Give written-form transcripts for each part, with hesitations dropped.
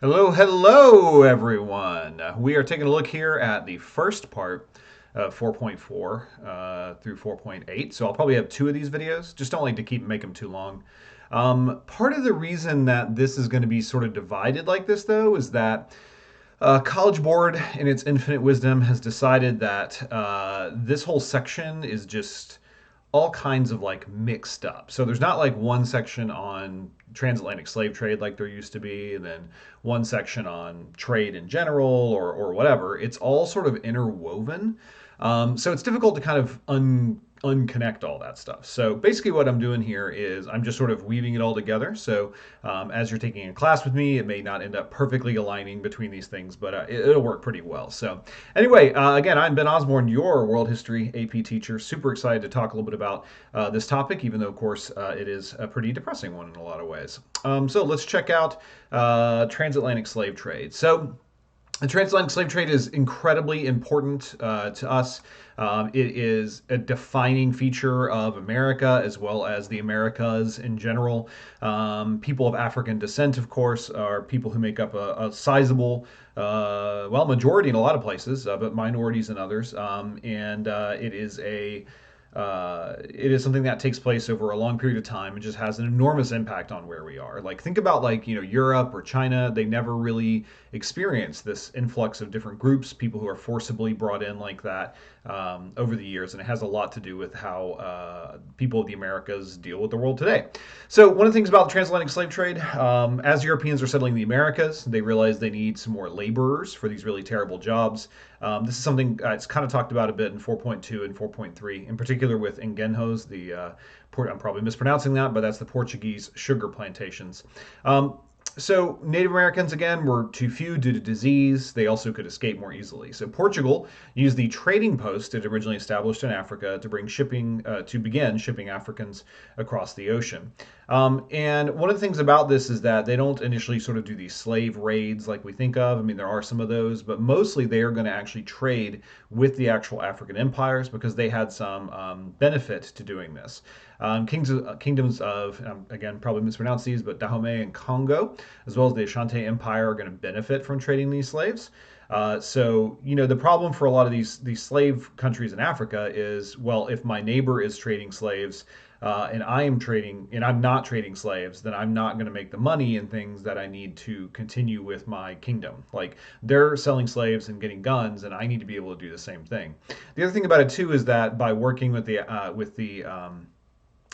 Hello, hello, everyone. We are taking a look here at the first part of 4.4 through 4.8. So I'll probably have two of these videos. Just don't like to make them too long. Part of the reason that this is going to be sort of divided like this, though, is that College Board, in its infinite wisdom, has decided that this whole section is just all kinds of like mixed up. So there's not like one section on transatlantic slave trade like there used to be, and then one section on trade in general or whatever. It's all sort of interwoven. So it's difficult to kind of unconnect all that stuff. So basically, what I'm doing here is I'm just sort of weaving it all together. So as you're taking a class with me, it may not end up perfectly aligning between these things, but it'll work pretty well. So anyway, again, I'm Ben Osborne, your world history AP teacher. Super excited to talk a little bit about this topic, even though, of course, it is a pretty depressing one in a lot of ways. So let's check out transatlantic slave trade. So the transatlantic slave trade is incredibly important to us. It is a defining feature of America as well as the Americas in general. People of African descent, of course, are people who make up a sizable, majority in a lot of places, but minorities in others. And it is something that takes place over a long period of time and just has an enormous impact on where we are. Like think about like Europe or China. They never really experienced this influx of different groups, people who are forcibly brought in like that over the years, and it has a lot to do with how people of the Americas deal with the world today. So one of the things about the transatlantic slave trade, as Europeans are settling the Americas, they realize they need some more laborers for these really terrible jobs. This is something it's kind of talked about a bit in 4.2 and 4.3, in particular with Engenhos, I'm probably mispronouncing that, but that's the Portuguese sugar plantations. So Native Americans again were too few due to disease. They also could escape more easily. So Portugal used the trading post it originally established in Africa to begin shipping Africans across the ocean. And one of the things about this is that they don't initially sort of do these slave raids like we think of. I mean, there are some of those, but mostly they are going to actually trade with the actual African empires because they had some benefit to doing this. Kingdoms of, again, probably mispronounce these, but Dahomey and Congo, as well as the Ashanti Empire, are going to benefit from trading these slaves. The problem for a lot of these slave countries in Africa is, well, if my neighbor is trading slaves and I'm not trading slaves, then I'm not going to make the money and things that I need to continue with my kingdom. Like they're selling slaves and getting guns, and I need to be able to do the same thing. The other thing about it too is that by working with the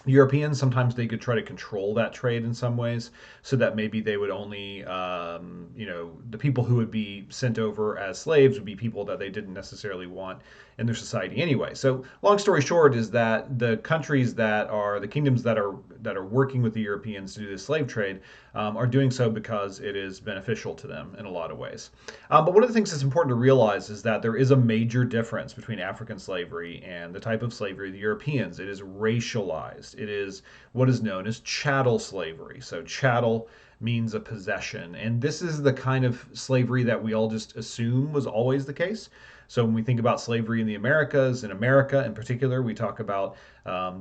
Europeans, sometimes they could try to control that trade in some ways, so that maybe they would only, the people who would be sent over as slaves would be people that they didn't necessarily want in their society anyway. So, long story short, is that the countries that are the kingdoms that are working with the Europeans to do this slave trade are doing so because it is beneficial to them in a lot of ways. But one of the things that's important to realize is that there is a major difference between African slavery and the type of slavery of the Europeans. It is racialized. It is what is known as chattel slavery. So chattel means a possession. And this is the kind of slavery that we all just assume was always the case. So when we think about slavery in the Americas, in America in particular, we talk about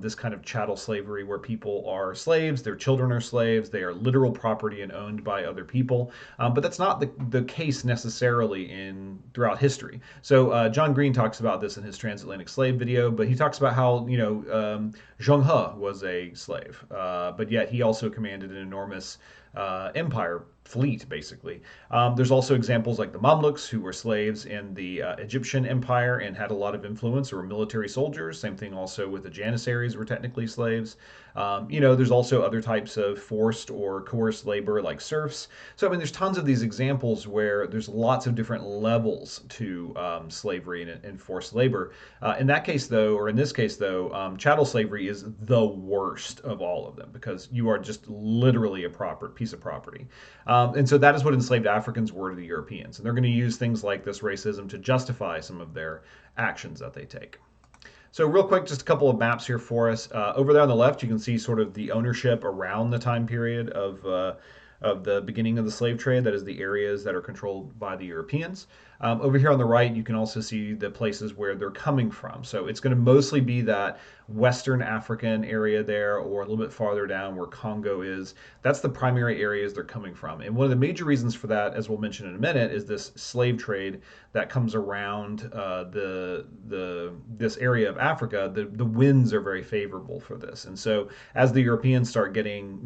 this kind of chattel slavery where people are slaves, their children are slaves, they are literal property and owned by other people. But that's not the case necessarily throughout history. So John Green talks about this in his transatlantic slave video, but he talks about how Zheng He was a slave, but yet he also commanded an enormous empire fleet, basically. There's also examples like the Mamluks, who were slaves in the Egyptian Empire and had a lot of influence, or were military soldiers. Same thing also with the Janissaries, were technically slaves. There's also other types of forced or coerced labor like serfs. So, I mean, there's tons of these examples where there's lots of different levels to slavery and forced labor. In this case, though, chattel slavery is the worst of all of them because you are just literally a proper piece of property. And so that is what enslaved Africans were to the Europeans. And they're going to use things like this racism to justify some of their actions that they take. So real quick, just a couple of maps here for us. Over there on the left, you can see sort of the ownership around the time period of the beginning of the slave trade. That is the areas that are controlled by the Europeans. Over here on the right, you can also see the places where they're coming from. So it's going to mostly be that Western African area there, or a little bit farther down where Congo is. That's the primary areas they're coming from. And one of the major reasons for that, as we'll mention in a minute, is this slave trade that comes around the this area of Africa. The winds are very favorable for this, and so as the Europeans start getting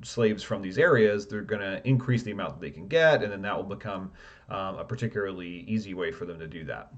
slaves from these areas, they're going to increase the amount that they can get, and then that will become a particularly easy way for them to do that.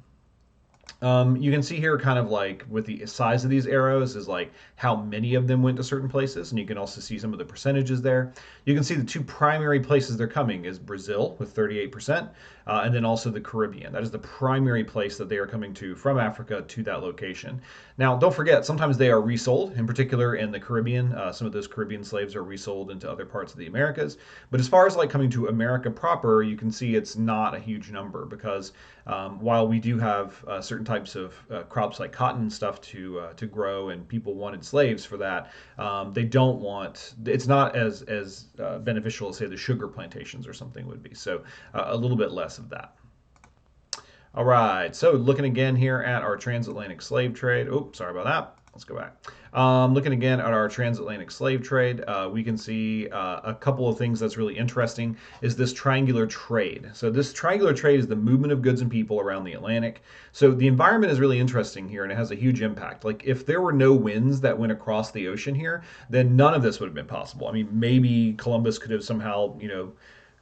You can see here kind of like with the size of these arrows is like how many of them went to certain places, and you can also see some of the percentages there. You can see the two primary places they're coming is Brazil with 38%, and then also the Caribbean. That is the primary place that they are coming to from Africa to that location. Now, don't forget, sometimes they are resold, in particular in the Caribbean. Some of those Caribbean slaves are resold into other parts of the Americas. But as far as like coming to America proper, you can see it's not a huge number because while we do have certain types of crops like cotton and stuff to grow, and people wanted slaves for that, they don't want. It's not as beneficial as say the sugar plantations or something would be. So a little bit less of that. All right, so looking again here at our transatlantic slave trade. Oops, sorry about that. Let's go back. Looking again at our transatlantic slave trade, we can see a couple of things that's really interesting is this triangular trade. So this triangular trade is the movement of goods and people around the Atlantic. So the environment is really interesting here, and it has a huge impact. Like if there were no winds that went across the ocean here, then none of this would have been possible. I mean, maybe Columbus could have somehow,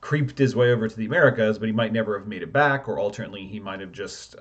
creeped his way over to the Americas, but he might never have made it back, or alternately, he might have just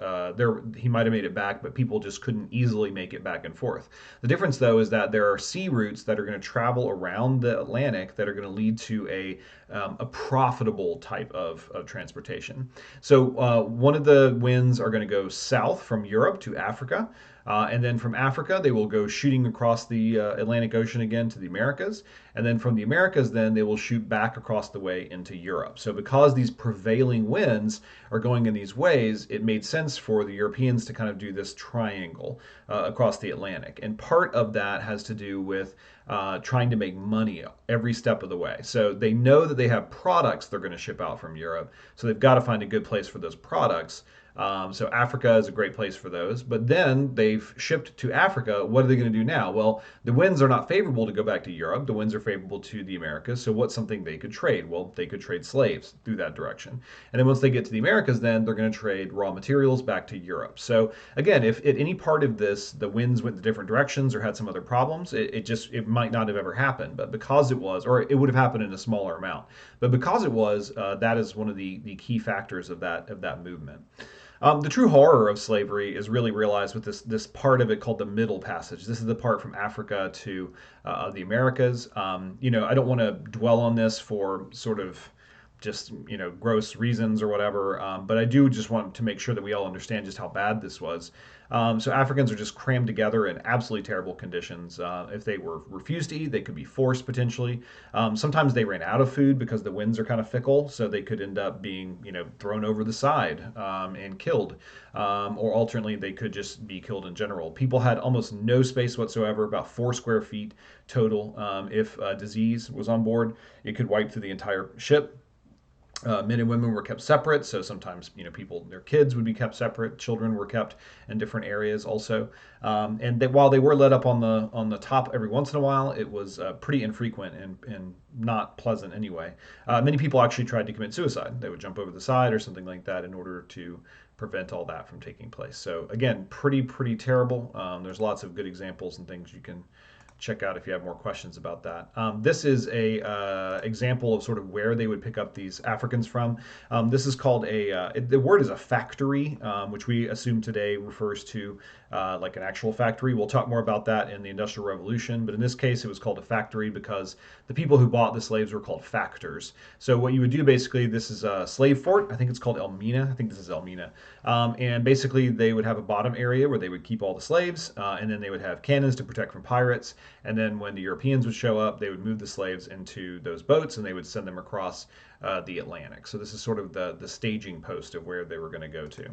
he might have made it back, but people just couldn't easily make it back and forth. The difference, though, is that there are sea routes that are going to travel around the Atlantic that are going to lead to a profitable type of transportation. So one of the winds are going to go south from Europe to Africa. And then from Africa, they will go shooting across the Atlantic Ocean again to the Americas. And then from the Americas, then they will shoot back across the way into Europe. So because these prevailing winds are going in these ways, it made sense for the Europeans to kind of do this triangle across the Atlantic. And part of that has to do with trying to make money every step of the way. So they know that they have products they're going to ship out from Europe. So they've got to find a good place for those products. So Africa is a great place for those. But then they've shipped to Africa. What are they going to do now? Well, the winds are not favorable to go back to Europe. The winds are favorable to the Americas. So what's something they could trade? Well, they could trade slaves through that direction. And then once they get to the Americas, then they're going to trade raw materials back to Europe. So again, if at any part of this the winds went in different directions or had some other problems, it might not have ever happened. But because it was, or it would have happened in a smaller amount. But because it was, that is one of the key factors of that movement. The true horror of slavery is really realized with this part of it called the Middle Passage. This is the part from Africa to the Americas. I don't want to dwell on this for sort of just gross reasons or whatever, but I do just want to make sure that we all understand just how bad this was. So Africans are just crammed together in absolutely terrible conditions. If they were refused to eat, they could be forced potentially. Sometimes they ran out of food because the winds are kind of fickle, so they could end up being thrown over the side and killed. Or alternately, they could just be killed in general. People had almost no space whatsoever, about 4 square feet total. If disease was on board, it could wipe through the entire ship. Men and women were kept separate, so sometimes people, their kids would be kept separate. Children were kept in different areas also, and while they were let up on the top every once in a while, it was pretty infrequent and not pleasant anyway. Many people actually tried to commit suicide. They would jump over the side or something like that in order to prevent all that from taking place. So again, pretty terrible. There's lots of good examples and things you can check out if you have more questions about that. This is a example of sort of where they would pick up these Africans from. This is called the word is a factory, which we assume today refers to like an actual factory. We'll talk more about that in the Industrial Revolution, but in this case it was called a factory because the people who bought the slaves were called factors. So what you would do basically, this is a slave fort. I think it's called Elmina. I think this is Elmina. And basically they would have a bottom area where they would keep all the slaves, and then they would have cannons to protect from pirates. And then when the Europeans would show up, they would move the slaves into those boats and they would send them across the Atlantic. So this is sort of the staging post of where they were going to go to.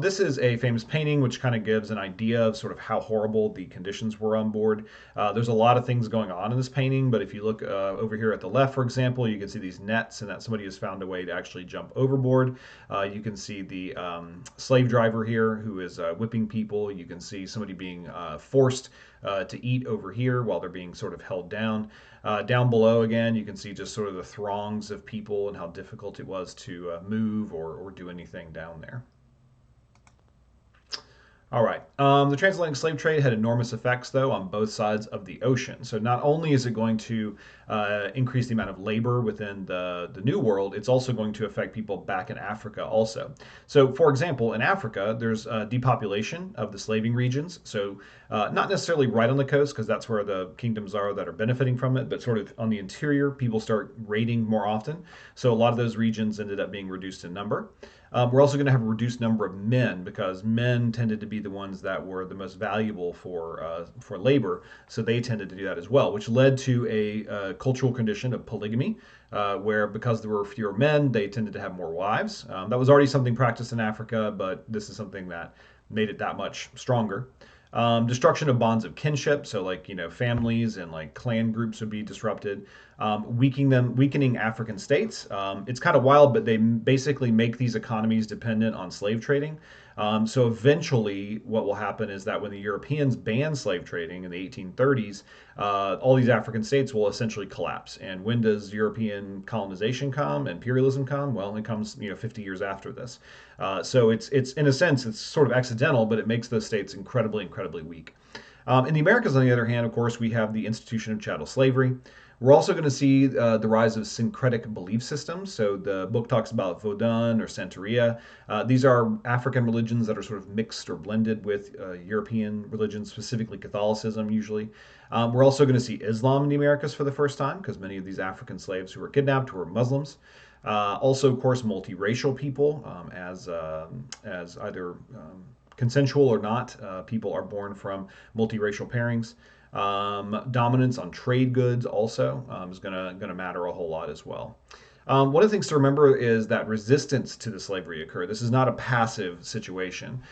This is a famous painting which kind of gives an idea of sort of how horrible the conditions were on board. There's a lot of things going on in this painting, but if you look over here at the left, for example, you can see these nets and that somebody has found a way to actually jump overboard. You can see the slave driver here who is whipping people. You can see somebody being forced to eat over here while they're being sort of held down. Down below, again, you can see just sort of the throngs of people and how difficult it was to move or do anything down there. All right. The transatlantic slave trade had enormous effects, though, on both sides of the ocean. So not only is it going to increase the amount of labor within the New World, it's also going to affect people back in Africa also. So, for example, in Africa, there's depopulation of the slaving regions. So not necessarily right on the coast, because that's where the kingdoms are that are benefiting from it, but sort of on the interior, people start raiding more often. So a lot of those regions ended up being reduced in number. We're also going to have a reduced number of men because men tended to be the ones that were the most valuable for labor, so they tended to do that as well, which led to a cultural condition of polygamy, where because there were fewer men, they tended to have more wives. That was already something practiced in Africa, but this is something that made it that much stronger. Destruction of bonds of kinship, so like families and like clan groups would be disrupted, weakening African states. It's kind of wild, but they basically make these economies dependent on slave trading. So eventually, what will happen is that when the Europeans ban slave trading in the 1830s, all these African states will essentially collapse. And when does European colonization come, imperialism come? Well, it comes 50 years after this. So it's in a sense it's sort of accidental, but it makes those states incredibly weak. In the Americas, on the other hand, of course, we have the institution of chattel slavery. We're also going to see the rise of syncretic belief systems. So the book talks about Vodun or Santeria. These are African religions that are sort of mixed or blended with European religions, specifically Catholicism, usually. We're also going to see Islam in the Americas for the first time because many of these African slaves who were kidnapped were Muslims. Also, of course, multiracial people, as either consensual or not, people are born from multiracial pairings. Dominance on trade goods also is gonna matter a whole lot as well. One of the things to remember is that resistance to the slavery occurred. This is not a passive situation.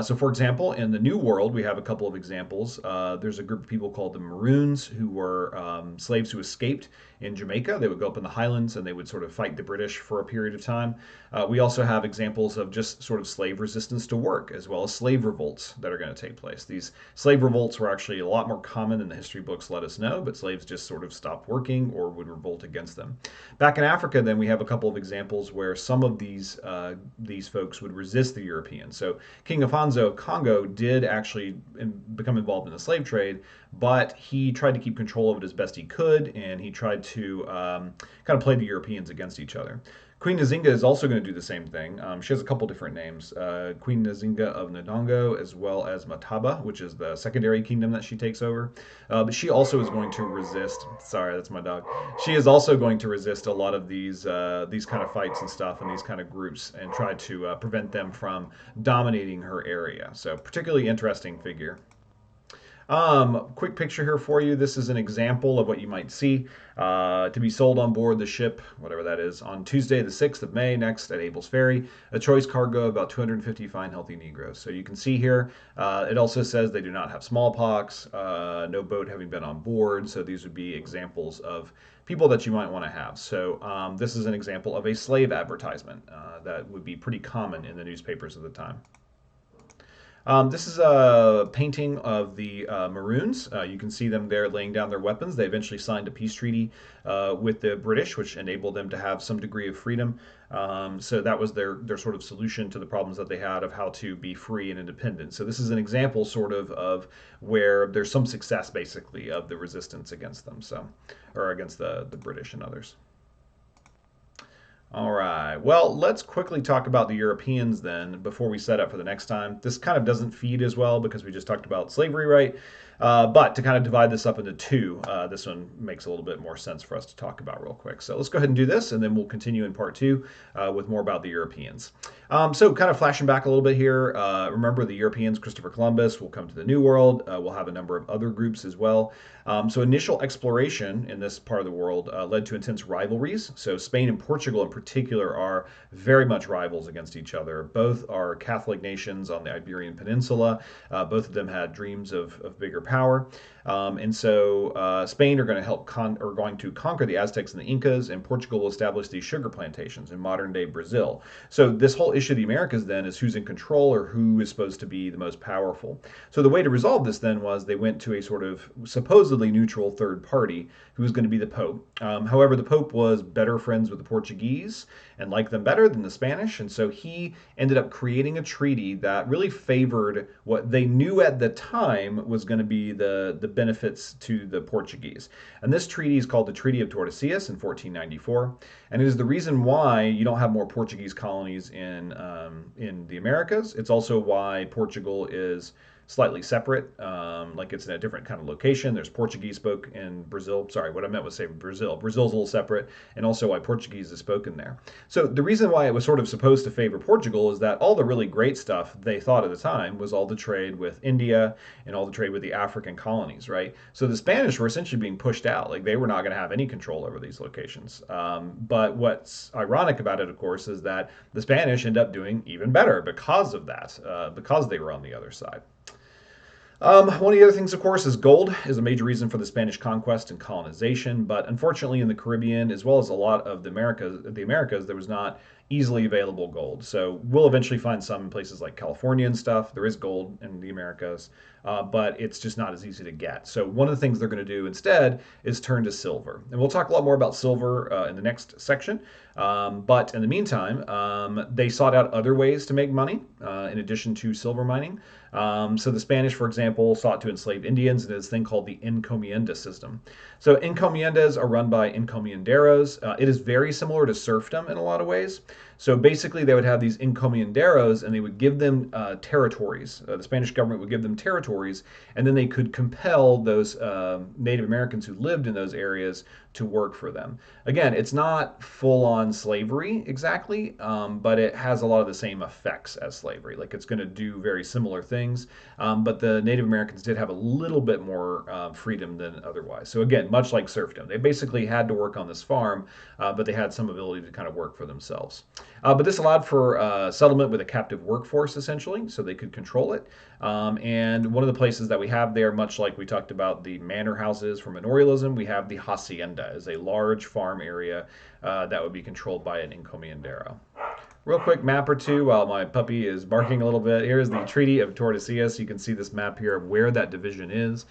So, for example, in the New World, we have a couple of examples. There's a group of people called the Maroons who were slaves who escaped in Jamaica. They would go up in the highlands and they would sort of fight the British for a period of time. We also have examples of just sort of slave resistance to work, as well as slave revolts that are going to take place. These slave revolts were actually a lot more common than the history books let us know, but slaves just sort of stopped working or would revolt against them. Back in Africa, then we have a couple of examples where some of these folks would resist the Europeans. So King Afonso of Congo did actually become involved in the slave trade, but he tried to keep control of it as best he could, and he tried to kind of play the Europeans against each other. Queen Nzinga is also going to do the same thing. She has a couple different names. Queen Nzinga of Ndongo, as well as Mataba, which is the secondary kingdom that she takes over. But she also is going to resist. Sorry, that's my dog. She is also going to resist a lot of these kind of fights and stuff and these kind of groups and try to prevent them from dominating her area. So particularly interesting figure. Quick picture here for you. This is an example of what you might see to be sold on board the ship, whatever that is, on Tuesday, the 6th of May, next at Abel's Ferry. A choice cargo of about 250 fine, healthy Negroes. So you can see here, it also says they do not have smallpox, no boat having been on board. So these would be examples of people that you might want to have. So this is an example of a slave advertisement that would be pretty common in the newspapers of the time. This is a painting of the Maroons. You can see them there laying down their weapons. They eventually signed a peace treaty with the British, which enabled them to have some degree of freedom. So that was their sort of solution to the problems that they had of how to be free and independent. So this is an example sort of where there's some success basically of the resistance against them, so or against the British and others. All right. Well, let's quickly talk about the Europeans then before we set up for the next time. This kind of doesn't feed as well because we just talked about slavery, right? But to kind of divide this up into two, this one makes a little bit more sense for us to talk about real quick. So let's go ahead and do this, and then we'll continue in part two with more about the Europeans. So kind of flashing back a little bit here, remember the Europeans, Christopher Columbus, will come to the New World. We'll have a number of other groups as well. So initial exploration in this part of the world led to intense rivalries. So Spain and Portugal in particular are very much rivals against each other. Both are Catholic nations on the Iberian Peninsula. Both of them had dreams of bigger power. And so Spain are going to are going to conquer the Aztecs and the Incas, and Portugal will establish these sugar plantations in modern day Brazil. So this whole issue of the Americas then is who's in control or who is supposed to be the most powerful. So the way to resolve this then was they went to a sort of supposedly neutral third party who was going to be the Pope. However, the Pope was better friends with the Portuguese and liked them better than the Spanish, and so he ended up creating a treaty that really favored what they knew at the time was going to be the benefits to the Portuguese. And this treaty is called the Treaty of Tordesillas in 1494, and it is the reason why you don't have more Portuguese colonies in the Americas. It's also why Portugal is slightly separate, like it's in a different kind of location. There's Portuguese spoke in Brazil. Sorry, what I meant was say Brazil. Brazil's a little separate, and also why Portuguese is spoken there. So the reason why it was sort of supposed to favor Portugal is that all the really great stuff they thought at the time was all the trade with India and all the trade with the African colonies, right? So the Spanish were essentially being pushed out. Like they were not going to have any control over these locations. But what's ironic about it, of course, is that the Spanish end up doing even better because of that, because they were on the other side. One of the other things, of course, is gold is a major reason for the Spanish conquest and colonization. But unfortunately, in the Caribbean, as well as a lot of the Americas, there was not easily available gold. So we'll eventually find some in places like California and stuff. There is gold in the Americas, but it's just not as easy to get. So one of the things they're going to do instead is turn to silver. And we'll talk a lot more about silver in the next section. But in the meantime, they sought out other ways to make money in addition to silver mining. So the Spanish, for example, sought to enslave Indians in this thing called the encomienda system. So encomiendas are run by encomienderos. It is very similar to serfdom in a lot of ways. So basically, they would have these encomienderos, and they would give them territories. The Spanish government would give them territories, and then they could compel those Native Americans who lived in those areas to work for them. Again, it's not full-on slavery exactly, but it has a lot of the same effects as slavery. Like it's going to do very similar things, but the Native Americans did have a little bit more freedom than otherwise. So again, much like serfdom, they basically had to work on this farm, but they had some ability to kind of work for themselves. But this allowed for settlement with a captive workforce, essentially, so they could control it. And one of the places that we have there, much like we talked about the manor houses for manorialism, we have the hacienda as a large farm area that would be controlled by an encomiendero. Real quick map or two while my puppy is barking a little bit. Here's the Treaty of Tordesillas. You can see this map here of where that division is.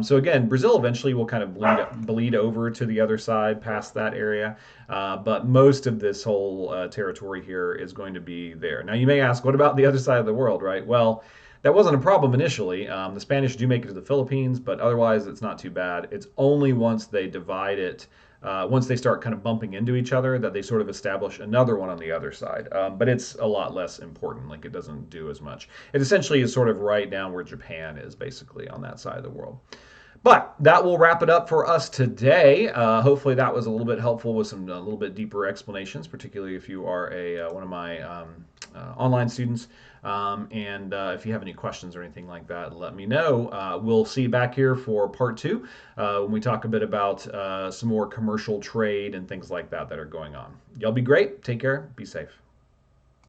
So again, Brazil eventually will kind of bleed over to the other side past that area. But most of this whole territory here is going to be there. Now you may ask, what about the other side of the world, right? Well, that wasn't a problem initially. The Spanish do make it to the Philippines, but otherwise it's not too bad. It's only once they divide it, once they start kind of bumping into each other, that they sort of establish another one on the other side. But it's a lot less important. Like it doesn't do as much. It essentially is sort of right down where Japan is, basically, on that side of the world. But that will wrap it up for us today. Hopefully that was a little bit helpful with some a little bit deeper explanations, particularly if you are one of my online students. And if you have any questions or anything like that, let me know. We'll see you back here for part 2 when we talk a bit about some more commercial trade and things like that that are going on. Y'all be great. Take care. Be safe.